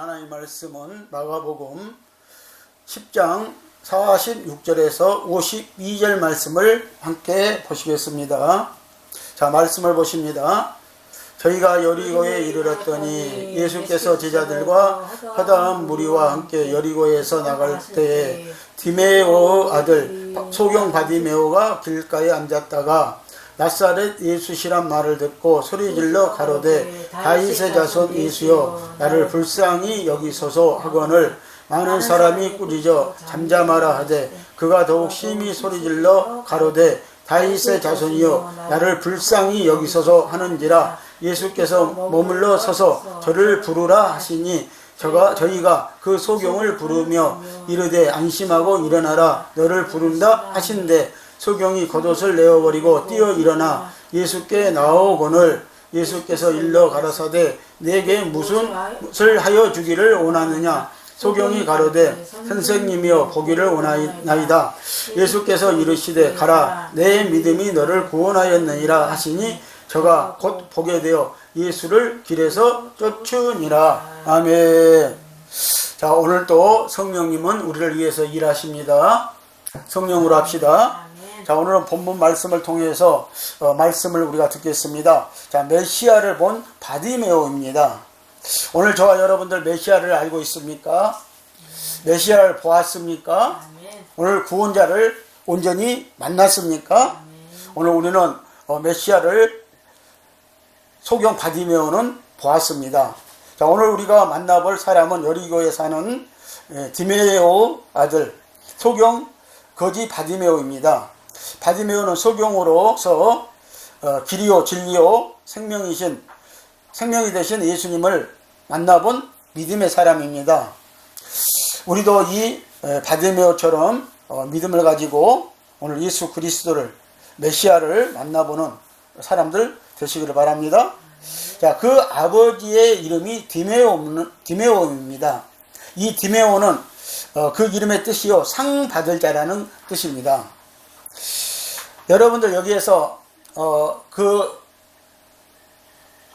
하나님 말씀은 마가복음 10장 46절에서 52절 말씀을 함께 보시겠습니다. 자, 말씀을 보십니다. 저희가 여리고에 이르렀더니 예수께서 제자들과 허다한 무리와 함께 여리고에서 나갈 때에 디메오 아들 소경 바디메오가 길가에 앉았다가 나사렛 예수시란 말을 듣고 소리질러 가로되 다윗의 자손 예수여 나를 불쌍히 여기소서 하거늘 많은 사람이 꾸짖어 잠잠하라 하되 그가 더욱 심히 소리질러 가로되 다윗의 자손이여 나를 불쌍히 여기소서 하는지라 예수께서 머물러 서서 저를 부르라 하시니 저희가 그 소경을 부르며 이르되 안심하고 일어나라 너를 부른다 하신대 소경이 겉옷을 내어버리고 뛰어 일어나 예수께 나오거늘 예수께서 일러 가라사대 내게 무슨 것을 하여 주기를 원하느냐 소경이 가로되 선생님이여 보기를 원하나이다 예수께서 이르시되 가라 내 믿음이 너를 구원하였느니라 하시니 저가 곧 보게 되어 예수를 길에서 쫓으니라. 아멘. 자, 오늘 또 성령님은 우리를 위해서 일하십니다. 성령으로 합시다. 자, 오늘은 본문 말씀을 통해서 말씀을 우리가 듣겠습니다. 자, 메시아를 본 바디메오입니다. 오늘 저와 여러분들 메시아를 알고 있습니까? 메시아를 보았습니까? 오늘 구원자를 온전히 만났습니까? 오늘 우리는 메시아를 소경 바디메오는 보았습니다. 자, 오늘 우리가 만나볼 사람은 여리고에 사는 디메오 아들 소경 거지 바디메오입니다. 바디메오는 소경으로서 길이요 진리요 생명이 되신 예수님을 만나본 믿음의 사람입니다. 우리도 이 바디메오처럼 믿음을 가지고 오늘 예수 그리스도를 메시아를 만나보는 사람들 되시기를 바랍니다. 자, 그 아버지의 이름이 디메오입니다. 이 디메오는 그 이름의 뜻이요 상 받을 자라는 뜻입니다. 여러분들 여기에서 그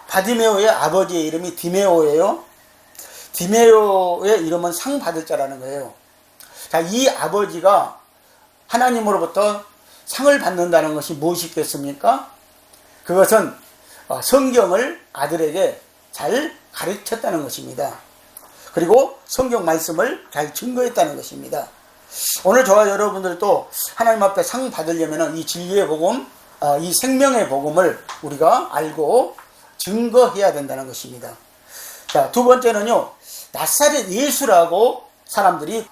바디메오의 아버지의 이름이 디메오예요. 디메오의 이름은 상 받을 자라는 거예요. 자, 이 아버지가 하나님으로부터 상을 받는다는 것이 무엇이겠습니까? 그것은 성경을 아들에게 잘 가르쳤다는 것입니다. 그리고 성경 말씀을 잘 증거했다는 것입니다. 오늘 저와 여러분들도 하나님 앞에 상 받으려면 이 진리의 복음, 이 생명의 복음을 우리가 알고 증거해야 된다는 것입니다. 자, 두 번째는요, 나사렛 예수라고 사람들이,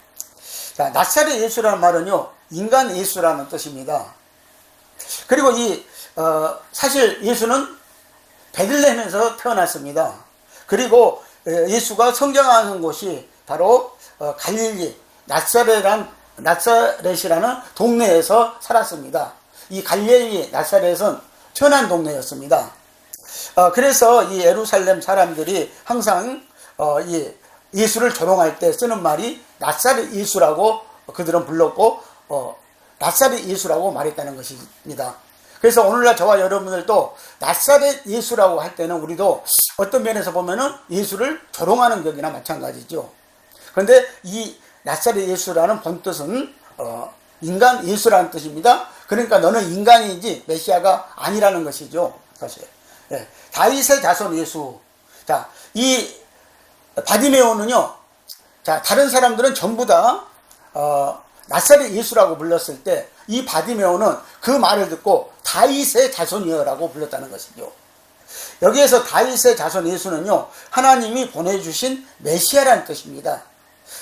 자, 나사렛 예수라는 말은요, 인간 예수라는 뜻입니다. 그리고 사실 예수는 베들레헴에서 태어났습니다. 그리고 예수가 성장하는 곳이 바로 갈릴리 나사렛이라는 동네에서 살았습니다. 이 갈릴리 나사렛은 천한 동네였습니다. 그래서 이 예루살렘 사람들이 항상 이 예수를 조롱할 때 쓰는 말이 나사렛 예수라고 그들은 불렀고 나사렛 예수라고 말했다는 것입니다. 그래서 오늘날 저와 여러분들도 나사렛 예수라고 할 때는 우리도 어떤 면에서 보면은 예수를 조롱하는 격이나 마찬가지죠. 그런데 이 나사렛 예수라는 본뜻은 인간 예수라는 뜻입니다. 그러니까 너는 인간이지 메시아가 아니라는 것이죠. 사실. 네. 다윗의 자손 예수. 자, 이 바디메오는요. 자, 다른 사람들은 전부 다 나사렛 예수라고 불렀을 때 이 바디메오는 그 말을 듣고 다윗의 자손이여라고 불렀다는 것이죠. 여기에서 다윗의 자손 예수는요, 하나님이 보내주신 메시아라는 뜻입니다.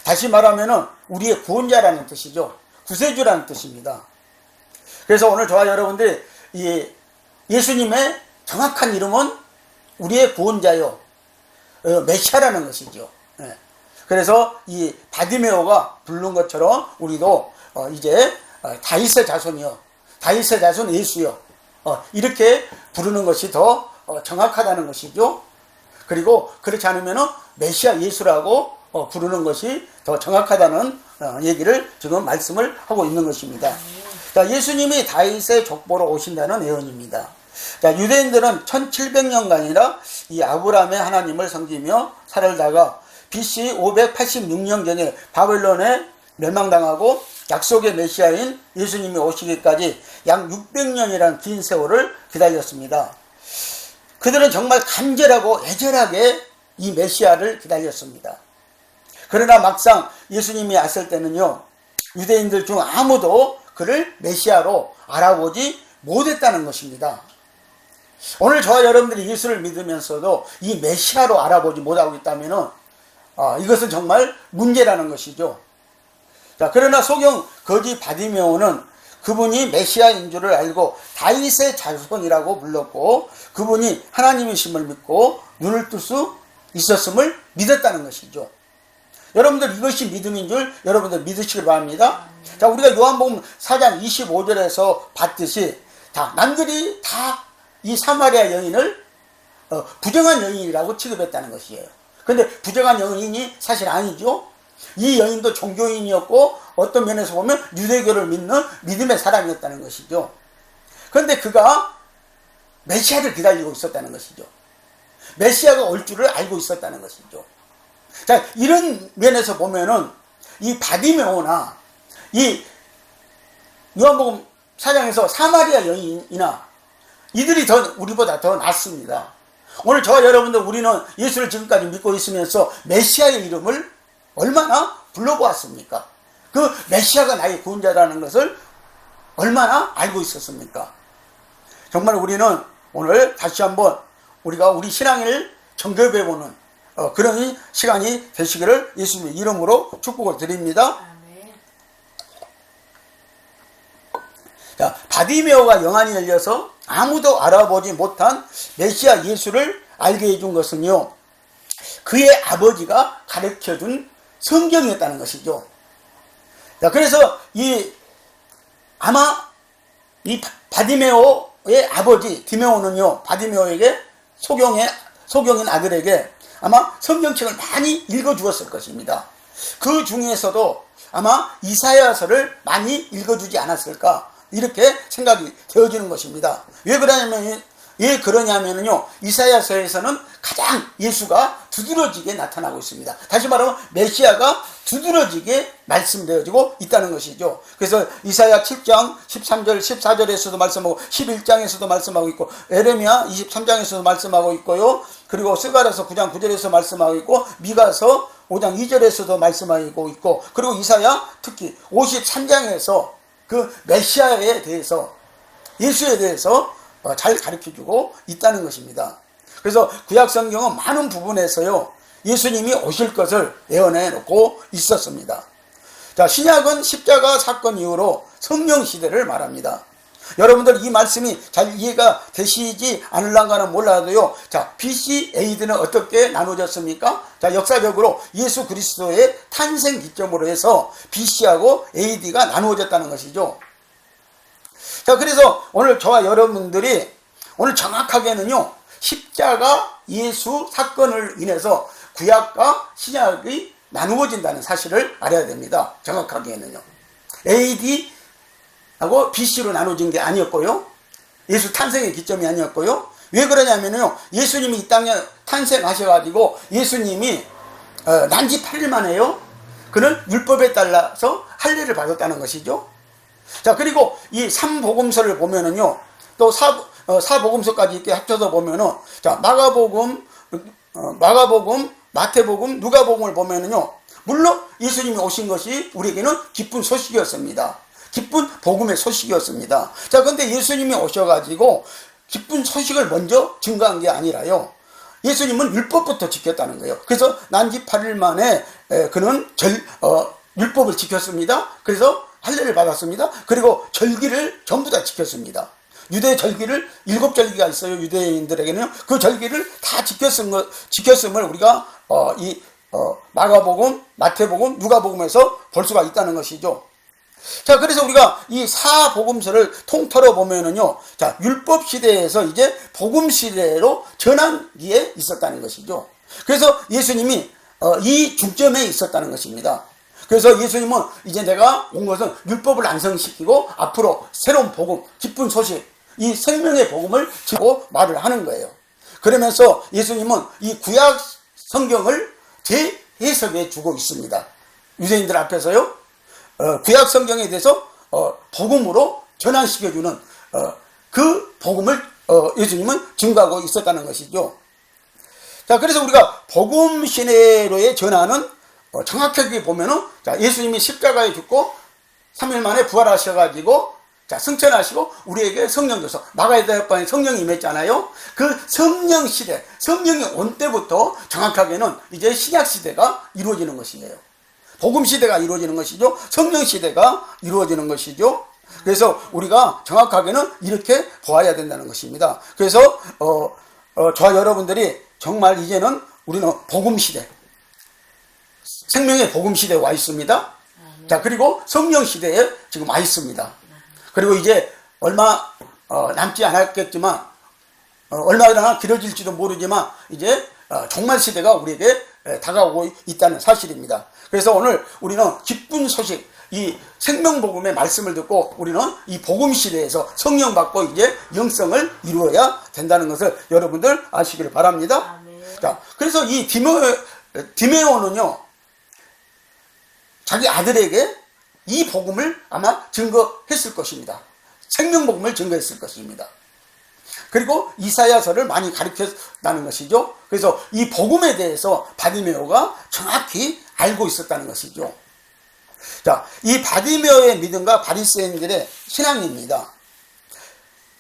다시 말하면은 우리의 구원자라는 뜻이죠. 구세주라는 뜻입니다. 그래서 오늘 저와 여러분들이 이 예수님의 정확한 이름은 우리의 구원자요, 메시아라는 것이죠. 그래서 이 바디메오가 부른 것처럼 우리도 이제 다윗의 자손이요, 다윗의 자손 예수요, 이렇게 부르는 것이 더 정확하다는 것이죠. 그리고 그렇지 않으면 메시아 예수라고 부르는 것이 더 정확하다는 얘기를 지금 말씀을 하고 있는 것입니다. 자, 예수님이 다윗의 족보로 오신다는 예언입니다. 자, 유대인들은 1700년간이나 이 아브라함의 하나님을 섬기며 살다가 BC 586년경에 바벨론에 멸망당하고 약속의 메시아인 예수님이 오시기까지 약 600년이라는 긴 세월을 기다렸습니다. 그들은 정말 간절하고 애절하게 이 메시아를 기다렸습니다. 그러나 막상 예수님이 왔을 때는요, 유대인들 중 아무도 그를 메시아로 알아보지 못했다는 것입니다. 오늘 저와 여러분들이 예수를 믿으면서도 이 메시아로 알아보지 못하고 있다면 이것은 정말 문제라는 것이죠. 자, 그러나 소경 거지 바디메오는 그분이 메시아인 줄을 알고 다윗의 자손이라고 불렀고 그분이 하나님이심을 믿고 눈을 뜰 수 있었음을 믿었다는 것이죠. 여러분들 이것이 믿음인 줄 여러분들 믿으시길 바랍니다. 자, 우리가 요한복음 4장 25절에서 봤듯이 남들이 다 이 사마리아 여인을 부정한 여인이라고 취급했다는 것이에요. 그런데 부정한 여인이 사실 아니죠. 이 여인도 종교인이었고 어떤 면에서 보면 유대교를 믿는 믿음의 사람이었다는 것이죠. 그런데 그가 메시아를 기다리고 있었다는 것이죠. 메시아가 올 줄을 알고 있었다는 것이죠. 자, 이런 면에서 보면은 이 바디메오나 이 요한복음 4장에서 사마리아 여인이나 이들이 우리보다 더 낫습니다. 오늘 저와 여러분들 우리는 예수를 지금까지 믿고 있으면서 메시아의 이름을 얼마나 불러보았습니까? 그 메시아가 나의 구원자라는 것을 얼마나 알고 있었습니까? 정말 우리는 오늘 다시 한번 우리가 우리 신앙을 정결해보는 그런 시간이 되시기를 예수님의 이름으로 축복을 드립니다. 자, 바디메오가 영안이 열려서 아무도 알아보지 못한 메시아 예수를 알게 해준 것은요, 그의 아버지가 가르쳐준 성경이었다는 것이죠. 자, 그래서 아마 이 바디메오의 아버지 디메오는요, 바디메오에게 소경인 아들에게 아마 성경책을 많이 읽어주었을 것입니다. 그 중에서도 아마 이사야서를 많이 읽어주지 않았을까, 이렇게 생각이 되어지는 것입니다. 왜 그러냐면요, 이사야서에서는 가장 예수가 두드러지게 나타나고 있습니다. 다시 말하면 메시아가 두드러지게 말씀되어지고 있다는 것이죠. 그래서 이사야 7장 13절 14절에서도 말씀하고 11장에서도 말씀하고 있고 에레미야 23장에서도 말씀하고 있고요. 그리고 스가랴서 9장 9절에서 말씀하고 있고 미가서 5장 2절에서도 말씀하고 있고 그리고 이사야 특히 53장에서 그 메시아에 대해서 예수에 대해서 잘 가르쳐주고 있다는 것입니다. 그래서 구약성경은 많은 부분에서요, 예수님이 오실 것을 예언해 놓고 있었습니다. 자, 신약은 십자가 사건 이후로 성령 시대를 말합니다. 여러분들 이 말씀이 잘 이해가 되시지 않을란가는 몰라도요, 자, BC AD는 어떻게 나누어졌습니까? 자, 역사적으로 예수 그리스도의 탄생 기점으로 해서 BC하고 AD가 나누어졌다는 것이죠. 자, 그래서 오늘 저와 여러분들이 오늘 정확하게는요, 십자가 예수 사건을 인해서 구약과 신약이 나누어진다는 사실을 알아야 됩니다. 정확하게는요. AD하고 BC로 나눠진 게 아니었고요. 예수 탄생의 기점이 아니었고요. 왜 그러냐면요, 예수님이 이 땅에 탄생하셔가지고 예수님이 난지 8일 만에요, 그는 율법에 따라서 할례를 받았다는 것이죠. 자, 그리고 이 3복음서를 보면은요, 또 사복음서까지 이렇게 합쳐서 보면은, 자, 마가복음, 마태복음, 누가복음을 보면은요, 물론 예수님이 오신 것이 우리에게는 기쁜 소식이었습니다. 기쁜 복음의 소식이었습니다. 자, 근데 예수님이 오셔가지고 기쁜 소식을 먼저 증거한 게 아니라요, 예수님은 율법부터 지켰다는 거예요. 그래서 난지 8일 만에 그는 율법을 지켰습니다. 그래서 할례를 받았습니다. 그리고 절기를 전부 다 지켰습니다. 유대 절기를 7절기가 있어요. 유대인들에게는요. 그 절기를 다 지켰음을 우리가 마가복음, 마태복음, 누가복음에서 볼 수가 있다는 것이죠. 자, 그래서 우리가 이 사복음서를 통틀어 보면은요, 자, 율법 시대에서 이제 복음 시대로 전환기에 있었다는 것이죠. 그래서 예수님이 이 중점에 있었다는 것입니다. 그래서 예수님은 이제 내가 온 것은 율법을 완성시키고 앞으로 새로운 복음, 기쁜 소식, 이 생명의 복음을 주고 말을 하는 거예요. 그러면서 예수님은 이 구약 성경을 해석해 주고 있습니다. 유대인들 앞에서요, 구약 성경에 대해서 복음으로 전환시켜주는 그 복음을 예수님은 증거하고 있었다는 것이죠. 자, 그래서 우리가 복음 시내로의 전환은 정확하게 보면은, 자, 예수님이 십자가에 죽고 3일 만에 부활하셔가지고, 자, 승천하시고 우리에게 성령 줘서 마가다락방에 성령이 임했잖아요. 그 성령 시대, 성령이 온 때부터 정확하게는 이제 신약 시대가 이루어지는 것이에요. 복음 시대가 이루어지는 것이죠. 성령 시대가 이루어지는 것이죠. 그래서 우리가 정확하게는 이렇게 보아야 된다는 것입니다. 그래서 저와 여러분들이 정말 이제는 우리는 복음 시대, 생명의 복음 시대에 와 있습니다. 자, 그리고 성령 시대에 지금 와 있습니다. 그리고 이제 얼마 남지 않았겠지만, 얼마나 길어질지도 모르지만 이제 종말 시대가 우리에게 다가오고 있다는 사실입니다. 그래서 오늘 우리는 기쁜 소식, 이 생명복음의 말씀을 듣고 우리는 이 복음 시대에서 성령 받고 이제 영성을 이루어야 된다는 것을 여러분들 아시기를 바랍니다. 아멘. 자, 그래서 이 디메오는요, 자기 아들에게 이 복음을 아마 증거했을 것입니다. 생명복음을 증거했을 것입니다. 그리고 이사야서를 많이 가르쳤다는 것이죠. 그래서 이 복음에 대해서 바디메오가 정확히 알고 있었다는 것이죠. 자, 이 바디메오의 믿음과 바리새인들의 신앙입니다.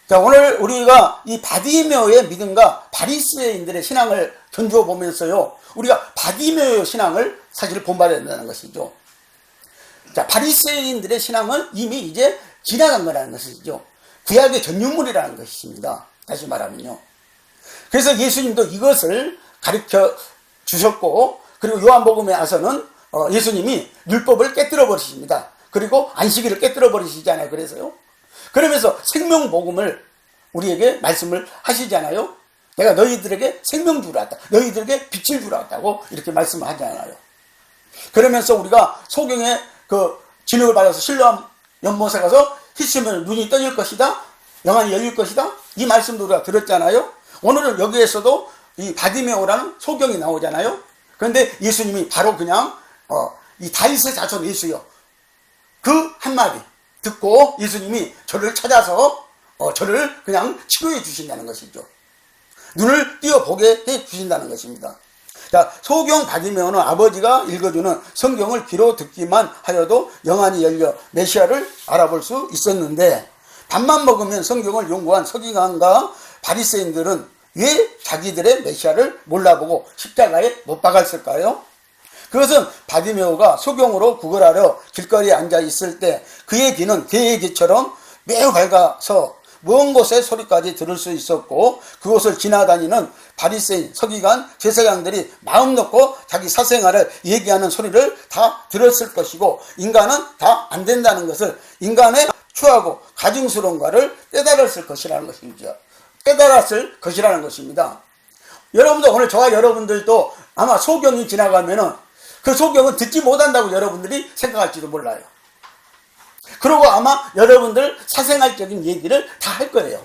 자, 오늘 우리가 이 바디메오의 믿음과 바리새인들의 신앙을 견주어 보면서요, 우리가 바디메오의 신앙을 사실 본받아야 된다는 것이죠. 자, 바리새인들의 신앙은 이미 이제 지나간 거라는 것이죠. 구약의 전유물이라는 것입니다. 다시 말하면요. 그래서 예수님도 이것을 가르쳐 주셨고, 그리고 요한복음에 와서는 예수님이 율법을 깨뜨려 버리십니다. 그리고 안식일을 깨뜨려 버리시잖아요. 그래서요. 그러면서 생명복음을 우리에게 말씀을 하시잖아요. 내가 너희들에게 생명 주러 왔다, 너희들에게 빛을 주러 왔다고 이렇게 말씀을 하잖아요. 그러면서 우리가 소경에 그 진흙을 받아서 실로암 연못에 가서 휘치면 눈이 떠질 것이다, 영안이 열릴 것이다, 이 말씀도 우리가 들었잖아요. 오늘은 여기에서도 이 바디메오라는 소경이 나오잖아요. 그런데 예수님이 바로 그냥 이 다윗의 자손 예수요, 그 한마디 듣고 예수님이 저를 찾아서 저를 그냥 치료해 주신다는 것이죠. 눈을 띄어보게 해 주신다는 것입니다. 자, 소경 바디메오는 아버지가 읽어주는 성경을 귀로 듣기만 하여도 영안이 열려 메시아를 알아볼 수 있었는데, 밥만 먹으면 성경을 연구한 서기관과 바리새인들은 왜 자기들의 메시아를 몰라보고 십자가에 못 박았을까요? 그것은 바디메오가 소경으로 구걸하려 길거리에 앉아 있을 때 그의 귀는 개의 귀처럼 매우 밝아서 먼 곳의 소리까지 들을 수 있었고, 그곳을 지나다니는 바리새인, 서기관, 제사장들이 마음 놓고 자기 사생활을 얘기하는 소리를 다 들었을 것이고, 인간은 다 안 된다는 것을, 인간의 추하고 가증스러운가를 깨달았을 것이라는 것이죠. 깨달았을 것이라는 것입니다. 여러분도 오늘 저와 여러분들도 아마 소경이 지나가면은 그 소경은 듣지 못한다고 여러분들이 생각할지도 몰라요. 그리고 아마 여러분들 사생활적인 얘기를 다 할 거예요.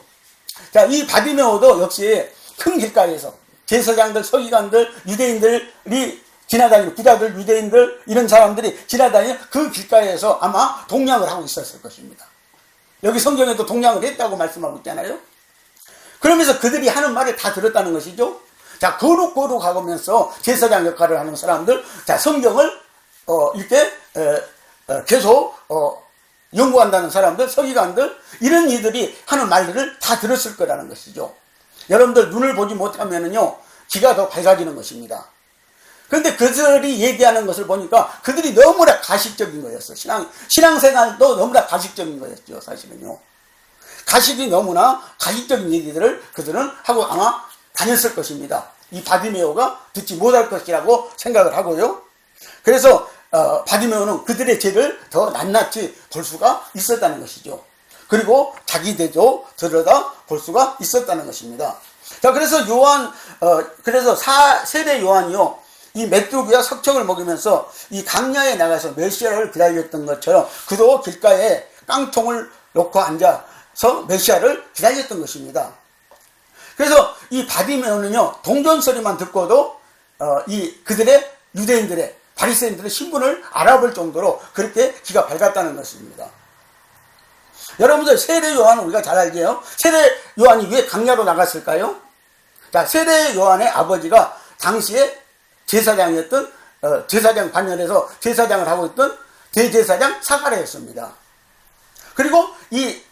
자, 이 바디메오도 역시 큰 길가에서 제사장들, 서기관들, 유대인들이 지나다니는, 부자들, 유대인들, 이런 사람들이 지나다니는 그 길가에서 아마 동냥을 하고 있었을 것입니다. 여기 성경에도 동냥을 했다고 말씀하고 있잖아요. 그러면서 그들이 하는 말을 다 들었다는 것이죠. 자, 거룩 가면서 제사장 역할을 하는 사람들, 자, 성경을 이렇게 계속 연구한다는 사람들, 서기관들, 이런 이들이 하는 말들을 다 들었을 거라는 것이죠. 여러분들 눈을 보지 못하면은요, 귀가 더 밝아지는 것입니다. 그런데 그들이 얘기하는 것을 보니까 그들이 너무나 가식적인 거였어. 신앙생활도 너무나 가식적인 거였죠, 사실은요. 가식이 너무나 가식적인 얘기들을 그들은 하고 아마 다녔을 것입니다. 이 바디메오가 듣지 못할 것이라고 생각을 하고요. 그래서 바디메오는 그들의 죄를 더 낱낱이 볼 수가 있었다는 것이죠. 그리고 자기 죄도 들여다 볼 수가 있었다는 것입니다. 자, 그래서 그래서 세례 요한이요, 이 메뚜기와 석청을 먹이면서 이 강야에 나가서 메시아를 기다렸던 것처럼 그도 길가에 깡통을 놓고 앉아서 메시아를 기다렸던 것입니다. 그래서 이 바디메오는요, 동전 소리만 듣고도 그들의 유대인들의 바리새인들의 신분을 알아볼 정도로 그렇게 귀가 밝았다는 것입니다. 여러분들 세례 요한은 우리가 잘 알지요. 세례 요한이 왜 강야로 나갔을까요? 자, 세례 요한의 아버지가 당시에 제사장이었던 제사장 반열에서 제사장을 하고 있던 대제사장 사가랴였습니다. 그리고 이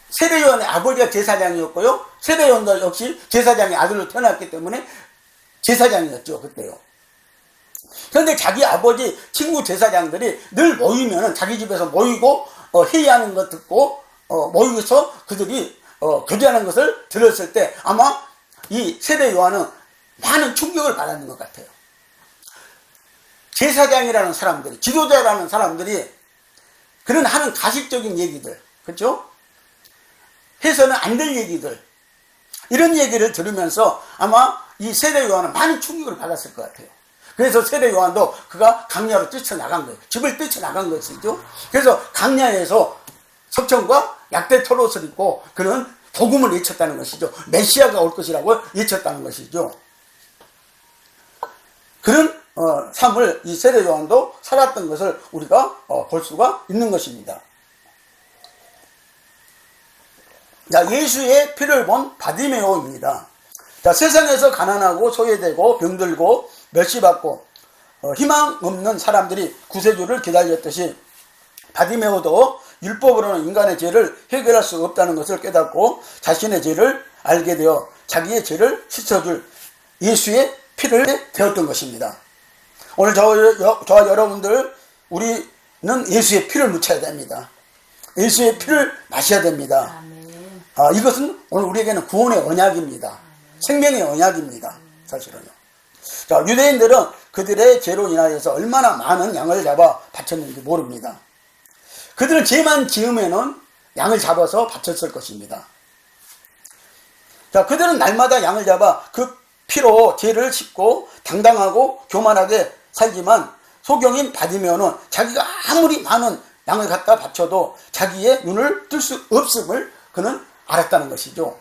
세례 요한의 아버지가 제사장이었고요. 세례 요한도 역시 제사장의 아들로 태어났기 때문에 제사장이었죠, 그때요. 그런데 자기 아버지 친구 제사장들이 늘 모이면은 자기 집에서 모이고 회의하는 것 듣고 모여서 그들이 교제하는 것을 들었을 때 아마 이 세례 요한은 많은 충격을 받았는 것 같아요. 제사장이라는 사람들이, 지도자라는 사람들이 그런 하는 가식적인 얘기들, 그렇죠? 해서는 안 될 얘기들, 이런 얘기를 들으면서 아마 이 세례 요한은 많은 충격을 받았을 것 같아요. 그래서 세례 요한도 그가 강야로 뛰쳐나간 거예요. 집을 뛰쳐나간 것이죠. 그래서 강야에서 석청과 약대 털옷을 입고 그는 복음을 외쳤다는 것이죠. 메시아가 올 것이라고 외쳤다는 것이죠. 그런 삶을 이 세례 요한도 살았던 것을 우리가 볼 수가 있는 것입니다. 자, 예수의 피를 본 바디메오입니다. 자, 세상에서 가난하고 소외되고 병들고 멸시받고 희망 없는 사람들이 구세주를 기다렸듯이 바디메오도 율법으로는 인간의 죄를 해결할 수 없다는 것을 깨닫고 자신의 죄를 알게 되어 자기의 죄를 씻어줄 예수의 피를 되었던 것입니다. 오늘 저와 여러분들, 우리는 예수의 피를 묻혀야 됩니다. 예수의 피를 마셔야 됩니다. 이것은 오늘 우리에게는 구원의 언약입니다. 생명의 언약입니다. 사실은요. 자, 유대인들은 그들의 죄로 인하여서 얼마나 많은 양을 잡아 바쳤는지 모릅니다. 그들은 죄만 지으면은 양을 잡아서 바쳤을 것입니다. 자, 그들은 날마다 양을 잡아 그 피로 죄를 씻고 당당하고 교만하게 살지만 소경인 바디메오는 자기가 아무리 많은 양을 갖다 바쳐도 자기의 눈을 뜰 수 없음을 그는 알았다는 것이죠.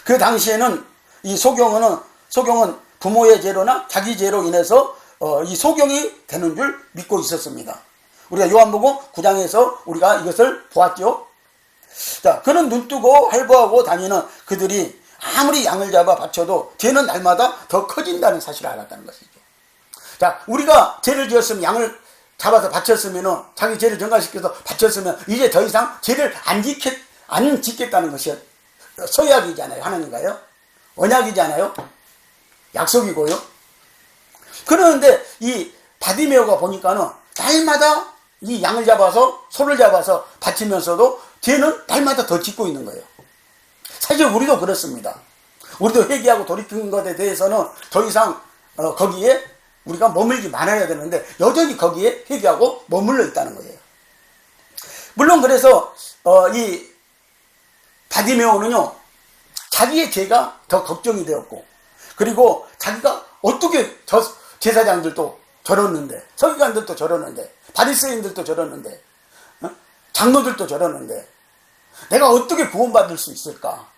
그 당시에는 이 소경은 부모의 죄로나 자기 죄로 인해서 이 소경이 되는 줄 믿고 있었습니다. 우리가 요한복음 9장에서 우리가 이것을 보았죠. 자, 그는 눈뜨고 할보하고 다니는 그들이 아무리 양을 잡아 바쳐도 죄는 날마다 더 커진다는 사실을 알았다는 것이죠. 자, 우리가 죄를 지었으면 양을 잡아서 바쳤으면, 자기 죄를 정갈시켜서 바쳤으면 이제 더 이상 죄를 안 짓겠다는 것이 서약이잖아요. 하나님과요. 언약이잖아요. 약속이고요. 그런데 이 바디메오가 보니까는 날마다 이 양을 잡아서, 소를 잡아서 바치면서도 죄는 날마다 더 짓고 있는 거예요. 사실 우리도 그렇습니다. 우리도 회개하고 돌이키는 것에 대해서는 더 이상 거기에 우리가 머물지 말아야 되는데 여전히 거기에 회개하고 머물러 있다는 거예요. 물론 그래서 이 바디메오는요, 자기의 죄가 더 걱정이 되었고, 그리고 자기가 어떻게 제사장들도 저렀는데, 서기관들도 저렀는데, 바리새인들도 저렀는데, 장로들도 저렀는데 내가 어떻게 구원받을 수 있을까?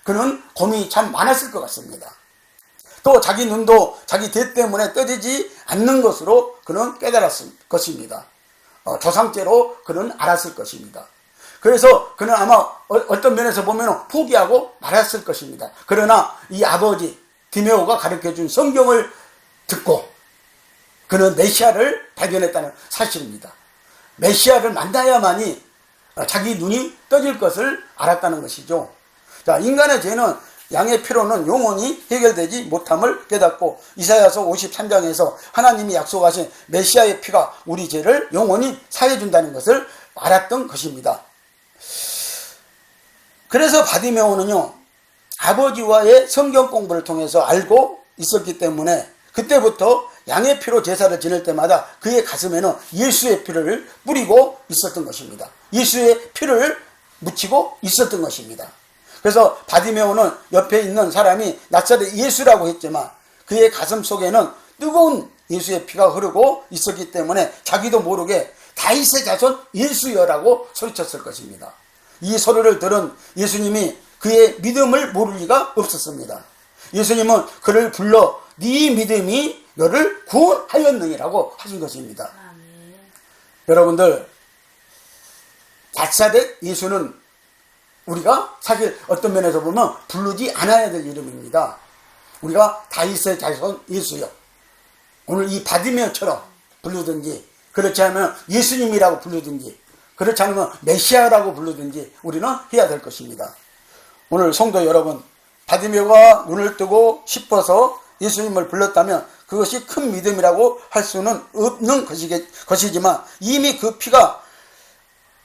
그는 고민이 참 많았을 것 같습니다. 또 자기 눈도 자기 죄 때문에 떠지지 않는 것으로 그는 깨달았을 것입니다. 조상죄로 그는 알았을 것입니다. 그래서 그는 아마 어떤 면에서 보면 포기하고 말았을 것입니다. 그러나 이 아버지 디메오가 가르쳐준 성경을 듣고 그는 메시아를 발견했다는 사실입니다. 메시아를 만나야만이 자기 눈이 떠질 것을 알았다는 것이죠. 자, 인간의 죄는 양의 피로는 영원히 해결되지 못함을 깨닫고 이사야서 53장에서 하나님이 약속하신 메시아의 피가 우리 죄를 영원히 사해준다는 것을 알았던 것입니다. 그래서 바디메오는요, 아버지와의 성경 공부를 통해서 알고 있었기 때문에 그때부터 양의 피로 제사를 지낼 때마다 그의 가슴에는 예수의 피를 뿌리고 있었던 것입니다. 예수의 피를 묻히고 있었던 것입니다. 그래서 바디메오는 옆에 있는 사람이 나사렛 예수라고 했지만 그의 가슴 속에는 뜨거운 예수의 피가 흐르고 있었기 때문에 자기도 모르게 다윗의 자손 예수여라고 소리쳤을 것입니다. 이 소리를 들은 예수님이 그의 믿음을 모를 리가 없었습니다. 예수님은 그를 불러 네 믿음이 너를 구원하였느니라고 하신 것입니다. 여러분들, 나사렛 예수는 우리가 사실 어떤 면에서 보면 부르지 않아야 될 이름입니다. 우리가 다윗의 자손 예수요. 오늘 이 바디메오처럼 부르든지, 그렇지 않으면 예수님이라고 부르든지, 그렇지 않으면 메시아라고 부르든지 우리는 해야 될 것입니다. 오늘 성도 여러분, 바디메오가 눈을 뜨고 싶어서 예수님을 불렀다면 그것이 큰 믿음이라고 할 수는 없는 것이지만 이미 그 피가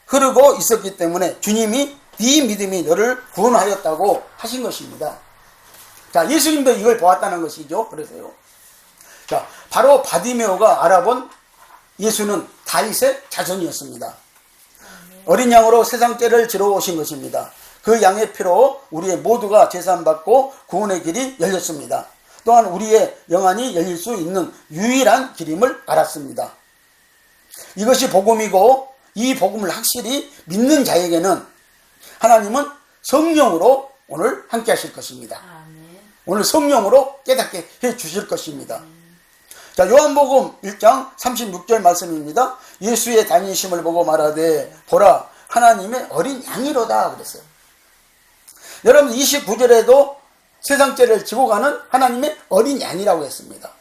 흐르고 있었기 때문에 주님이 네 믿음이 너를 구원하였다고 하신 것입니다. 자, 예수님도 이걸 보았다는 것이죠. 그래서요. 자, 바로 바디메오가 알아본 예수는 다윗의 자손이었습니다. 어린 양으로 세상 죄를 지러 오신 것입니다. 그 양의 피로 우리의 모두가 제사함받고 구원의 길이 열렸습니다. 또한 우리의 영안이 열릴 수 있는 유일한 길임을 알았습니다. 이것이 복음이고 이 복음을 확실히 믿는 자에게는 하나님은 성령으로 오늘 함께 하실 것입니다. 오늘 성령으로 깨닫게 해 주실 것입니다. 자, 요한복음 1장 36절 말씀입니다. 예수의 다니심을 보고 말하되 보라 하나님의 어린 양이로다 그랬어요. 여러분 29절에도 세상 죄를 지고 가는 하나님의 어린 양이라고 했습니다.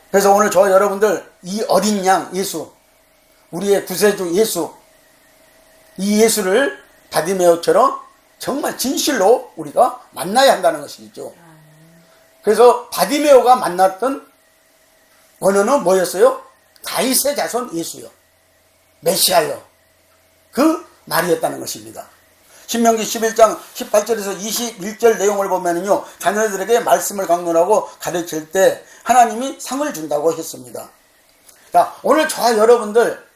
그래서 오늘 저 여러분들 이 어린 양 예수, 우리의 구세주 예수, 이 예수를 바디메오처럼 정말 진실로 우리가 만나야 한다는 것이죠. 그래서 바디메오가 만났던 언어는 뭐였어요? 다윗의 자손 예수요, 메시아요, 그 말이었다는 것입니다. 신명기 11장 18절에서 21절 내용을 보면요, 자녀들에게 말씀을 강론하고 가르칠 때 하나님이 상을 준다고 했습니다. 자, 오늘 저와 여러분들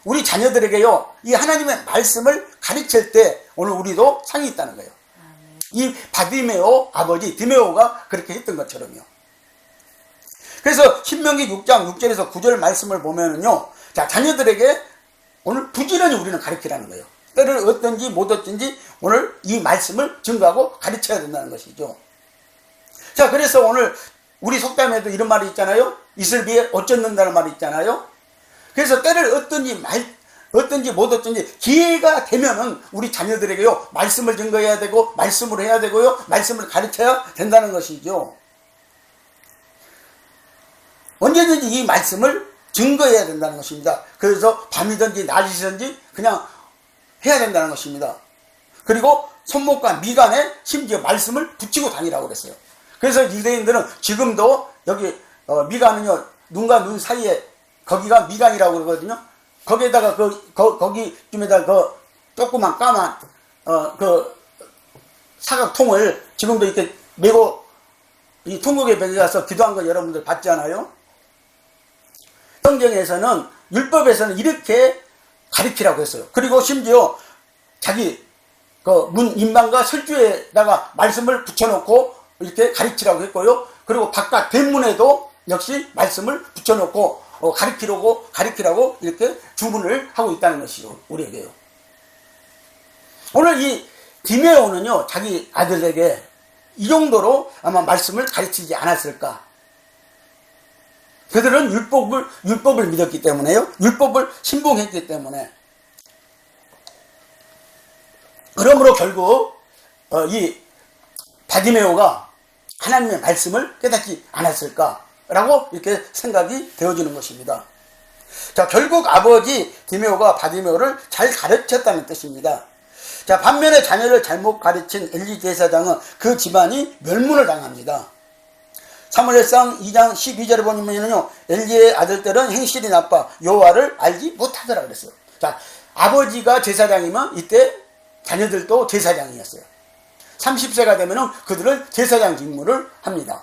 우리 자녀들에게요, 이 하나님의 말씀을 가르칠 때 오늘 우리도 상이 있다는 거예요. 이 바디메오 아버지 디메오가 그렇게 했던 것처럼요. 그래서 신명기 6장 6절에서 9절 말씀을 보면은요, 자, 자녀들에게 오늘 부지런히 우리는 가르치라는 거예요. 때를 얻든지 못 얻든지 오늘 이 말씀을 증거하고 가르쳐야 된다는 것이죠. 자, 그래서 오늘 우리 속담에도 이런 말이 있잖아요. 이슬 비에 옷 젖는다는 말이 있잖아요. 그래서 때를 얻든지 못 얻든지 기회가 되면은 우리 자녀들에게요, 말씀을 증거해야 되고 말씀으로 해야 되고요, 말씀을 가르쳐야 된다는 것이죠. 언제든지 이 말씀을 증거해야 된다는 것입니다. 그래서 밤이든지 낮이든지 그냥 해야 된다는 것입니다. 그리고 손목과 미간에 심지어 말씀을 붙이고 다니라고 그랬어요. 그래서 유대인들은 지금도 여기 미간은요, 눈과 눈 사이에 거기가 미간이라고 그러거든요. 거기에다가 거기쯤에다 그 조그만 까만 그 사각통을 지금도 이렇게 메고 이 통곡에 배겨서 기도한 거 여러분들 봤지 않아요? 성경에서는, 율법에서는 이렇게 가르치라고 했어요. 그리고 심지어 자기 그 문 인방과 설주에다가 말씀을 붙여놓고 이렇게 가르치라고 했고요. 그리고 바깥 대문에도 역시 말씀을 붙여놓고 가르치라고 이렇게 주문을 하고 있다는 것이죠, 우리에게요. 오늘 이 디메오는요, 자기 아들에게 이 정도로 아마 말씀을 가르치지 않았을까. 그들은 율법을 믿었기 때문에요, 율법을 신봉했기 때문에. 그러므로 결국 이 바디메오가 하나님의 말씀을 깨닫지 않았을까라고 이렇게 생각이 되어지는 것입니다. 자, 결국 아버지 디메오가 바디메오를 잘 가르쳤다는 뜻입니다. 자, 반면에 자녀를 잘못 가르친 엘리 제사장은 그 집안이 멸문을 당합니다. 사무엘상 2장 12절을 보면요, 엘리의 아들들은 행실이 나빠 여호와를 알지 못하더라 그랬어요. 자, 아버지가 제사장이면 이때 자녀들도 제사장이었어요. 30세가 되면은 그들은 제사장 직무를 합니다.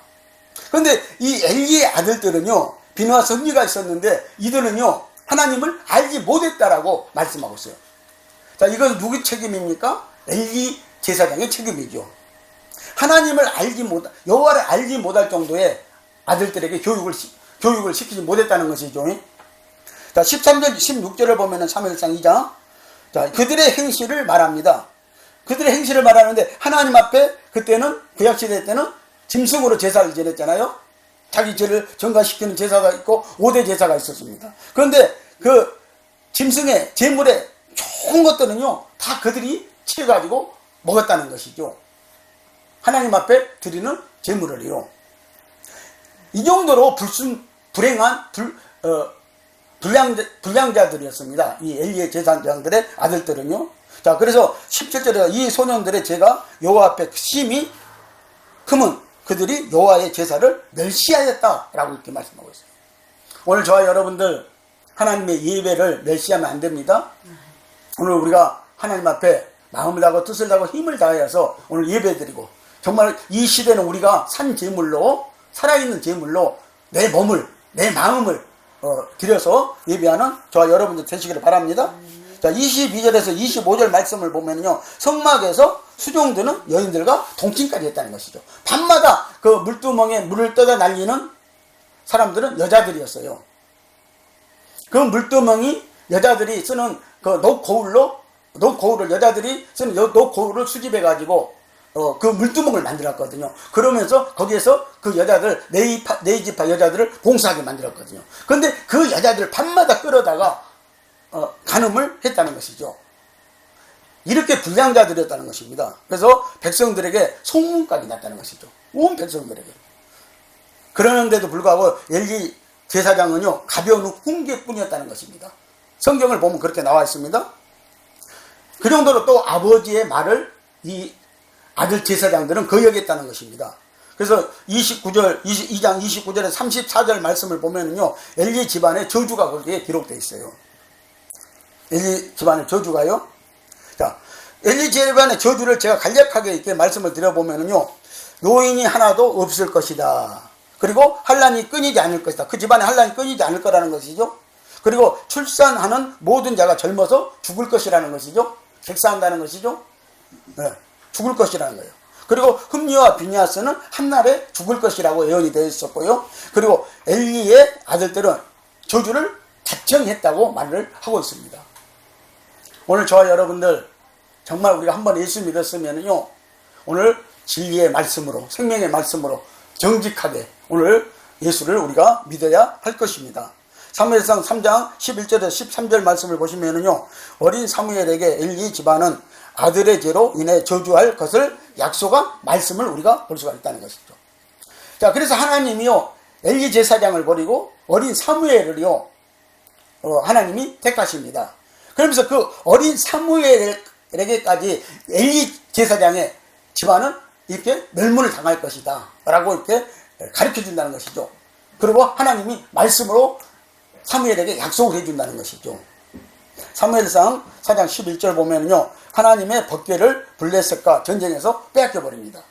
그런데 이 엘리의 아들들은요, 비누와 선지가 있었는데 이들은요, 하나님을 알지 못했다라고 말씀하고 있어요. 자, 이건 누구 책임입니까? 엘리 제사장의 책임이죠. 하나님을 여호와를 알지 못할 정도의 아들들에게 교육을 시키지 못했다는 것이죠. 자, 13절 16절을 보면은 사무엘상 2장, 자, 그들의 행실을 말합니다. 그들의 행실을 말하는데 하나님 앞에 그때는 구약시대 때는 짐승으로 제사를 지냈잖아요. 자기 죄를 전가시키는 제사가 있고 5대 제사가 있었습니다. 그런데 그 짐승의 제물에 좋은 것들은요 다 그들이 취해가지고 먹었다는 것이죠. 하나님 앞에 드리는 제물을요. 이 정도로 불행한 불량자들이었습니다. 이 엘리의 제사장들의 아들들은요. 자, 그래서 17절에 이 소년들의 죄가 여호와 앞에 심히 크면 그들이 여호와의 제사를 멸시하였다라고 이렇게 말씀하고 있어요. 오늘 저와 여러분들 하나님의 예배를 멸시하면 안 됩니다. 오늘 우리가 하나님 앞에 마음을 다하고 뜻을 다하고 힘을 다하여서 오늘 예배드리고 정말 이 시대는 우리가 산 제물로 살아있는 제물로 내 몸을 내 마음을 드려서 예배하는 저와 여러분들 되시기를 바랍니다. 자, 22절에서 25절 말씀을 보면요 성막에서 수종드는 여인들과 동침까지 했다는 것이죠. 밤마다 그 물두멍에 물을 떠다 날리는 사람들은 여자들이었어요. 그 물두멍이 여자들이 쓰는 그 녹거울을 여자들이 쓰는 녹거울을 수집해 가지고 그 물두멍을 만들었거든요. 그러면서 거기에서 그 여자들 네이지파 여자들을 봉사하게 만들었거든요. 그런데 그 여자들을 밤마다 끌어다가 간음을 했다는 것이죠. 이렇게 불량자들이었다는 것입니다. 그래서 백성들에게 소문까지 났다는 것이죠. 온 백성들에게. 그러는데도 불구하고 엘리 제사장은요 가벼운 훈계뿐이었다는 것입니다. 성경을 보면 그렇게 나와 있습니다. 그 정도로 또 아버지의 말을 이 아들 제사장들은 거역했다는 것입니다. 그래서 2장 29절에 34절 말씀을 보면요 엘리 집안의 저주가 거기에 기록되어 있어요. 엘리 집안의 저주가요. 자, 엘리 집안의 저주를 제가 간략하게 이렇게 말씀을 드려보면요 노인이 하나도 없을 것이다. 그리고 환란이 끊이지 않을 것이다. 그 집안에 환란이 끊이지 않을 거라는 것이죠. 그리고 출산하는 모든 자가 젊어서 죽을 것이라는 것이죠. 객사한다는 것이죠. 네, 죽을 것이라는 거예요. 그리고 흠리와 비니아스는 한날에 죽을 것이라고 예언이 되어 있었고요. 그리고 엘리의 아들들은 저주를 자청했다고 말을 하고 있습니다. 오늘 저와 여러분들 정말 우리가 한번 예수 믿었으면요 오늘 진리의 말씀으로 생명의 말씀으로 정직하게 오늘 예수를 우리가 믿어야 할 것입니다. 사무엘상 3장 11절에서 13절 말씀을 보시면요 어린 사무엘에게 엘리 집안은 아들의 죄로 인해 저주할 것을 약속한 말씀을 우리가 볼 수가 있다는 것이죠. 자, 그래서 하나님이요 엘리 제사장을 버리고 어린 사무엘을요 하나님이 택하십니다. 그러면서 그 어린 사무엘에게까지 엘리 제사장의 집안은 이렇게 멸문을 당할 것이다 라고 이렇게 가르쳐 준다는 것이죠. 그리고 하나님이 말씀으로 사무엘에게 약속을 해준다는 것이죠. 사무엘상 4장 11절 보면요 하나님의 법궤를 블레셋과 전쟁에서 빼앗겨 버립니다.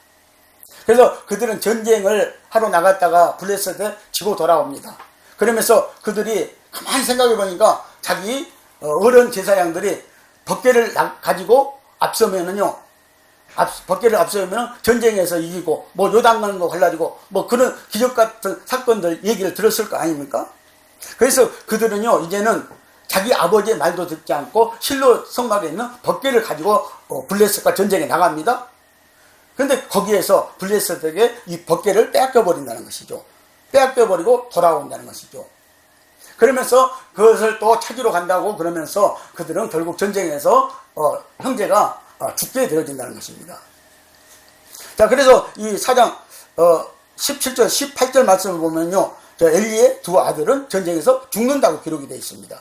그래서 그들은 전쟁을 하러 나갔다가 블레셋에 지고 돌아옵니다. 그러면서 그들이 가만히 생각해 보니까 자기 어른 제사장들이 법궤를 가지고 앞서면은요 법궤를 앞서면 전쟁에서 이기고 뭐 요단강도 갈라지고 뭐 그런 기적 같은 사건들 얘기를 들었을 거 아닙니까? 그래서 그들은요 이제는 자기 아버지의 말도 듣지 않고 실로 성막에 있는 법궤를 가지고 블레셋과 전쟁에 나갑니다. 그런데 거기에서 블레셋에게 이 법궤를 빼앗겨 버린다는 것이죠. 빼앗겨 버리고 돌아온다는 것이죠. 그러면서 그것을 또 찾으러 간다고 그러면서 그들은 결국 전쟁에서 형제가 죽게 되어진다는 것입니다. 자, 그래서 이 4장 17절 18절 말씀을 보면요 엘리의 두 아들은 전쟁에서 죽는다고 기록이 되어 있습니다.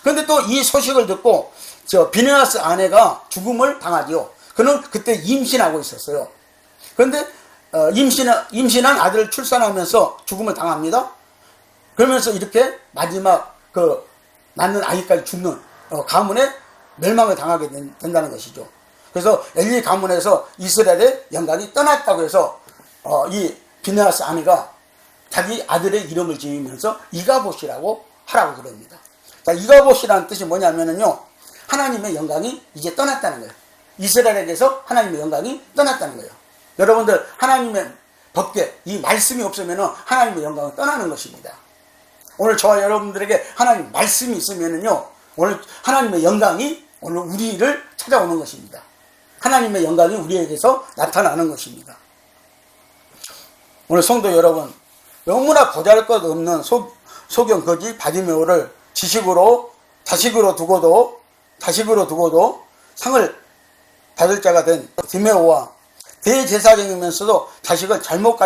그런데 또 이 소식을 듣고 비느하스 아내가 죽음을 당하지요. 그는 그때 임신하고 있었어요. 그런데 임신한 아들을 출산하면서 죽음을 당합니다. 그러면서 이렇게 마지막 그 낳는 아이까지 죽는 가문에 멸망을 당하게 된다는 것이죠. 그래서 엘리 가문에서 이스라엘의 영광이 떠났다고 해서 이 비느하스 아내가 자기 아들의 이름을 지으면서 이가봇이라고 하라고 그럽니다. 자, 이가봇이라는 뜻이 뭐냐면요 하나님의 영광이 이제 떠났다는 거예요. 이스라엘에게서 하나님의 영광이 떠났다는 거예요. 여러분들 하나님의 법궤 이 말씀이 없으면 하나님의 영광은 떠나는 것입니다. 오늘 저와 여러분들에게 하나님 말씀이 있으면요 오늘 하나님의 영광이 오늘 우리를 찾아오는 것입니다. 하나님의 영광이 우리에게서 나타나는 것입니다. 오늘 성도 여러분 너무나 보잘것없는 소경 거지 바디메오를 자식으로 두고도 상을 받을 자가 된 디메오와 대제사장이면서도 자식을 잘못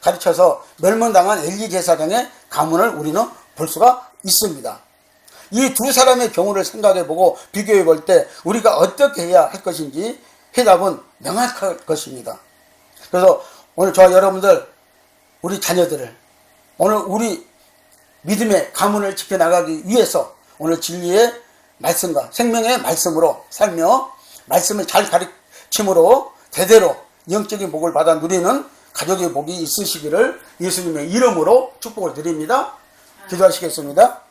가르쳐서 멸망당한 엘리 제사장의 가문을 우리는 볼 수가 있습니다. 이 두 사람의 경우를 생각해보고 비교해볼 때 우리가 어떻게 해야 할 것인지 해답은 명확할 것입니다. 그래서 오늘 저와 여러분들, 우리 자녀들을 오늘 우리 믿음의 가문을 지켜나가기 위해서 오늘 진리의 말씀과 생명의 말씀으로 살며 말씀을 잘 가르침으로 대대로 영적인 복을 받아 누리는 가족의 복이 있으시기를 예수님의 이름으로 축복을 드립니다. 기도하시겠습니다.